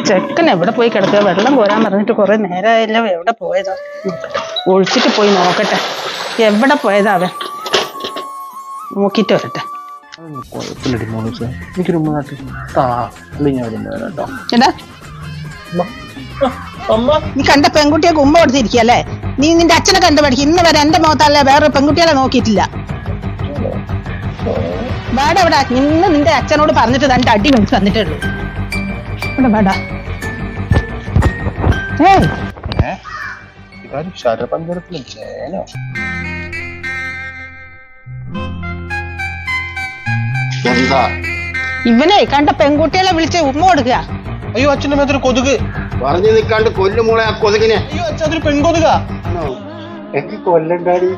ചെക്കൻ എവിടെ പോയി കിടക്കുക? വെള്ളം കോരാൻ പറഞ്ഞിട്ട് കുറെ നേരമായല്ലോ. എവിടെ പോയതാ? ഒഴിച്ചിട്ട് പോയി നോക്കട്ടെ. എവിടെ പോയതാ അവൻ? നോക്കിട്ട് വരട്ടെ. നീ കണ്ട പെൺകുട്ടിയെ ഉമ്മ കൊടുത്തിരിക്കല്ലേ? നീ നിന്റെ അച്ഛനെ കണ്ടു പഠിക്കും. ഇന്ന് വരെ എന്റെ മുഖത്തല്ലേ വേറെ പെൺകുട്ടികളെ നോക്കിയിട്ടില്ല. വേടാ ഇവിടെ ഇന്ന് നിന്റെ അച്ഛനോട് പറഞ്ഞിട്ട് രണ്ട് അടി മേടിച്ച് തന്നിട്ടേ ഉള്ളൂ. ഇവിടെ വേടാ. ഇവനെ കണ്ട പെൺകുട്ടികളെ വിളിച്ച് ഉമ്മ കൊടുക്കുക. അയ്യോ അച്ഛൻ്റെ മേത്തൊരു കൊതുക് പറഞ്ഞു നിൽക്കാണ്ട് കൊല്ലുമോളെ ആ കൊതുകിനെ. അയ്യോ അച്ഛൻ അതൊരു പെൺകൊതുകാ. എനിക്ക് കൊല്ലണ്ടാടി.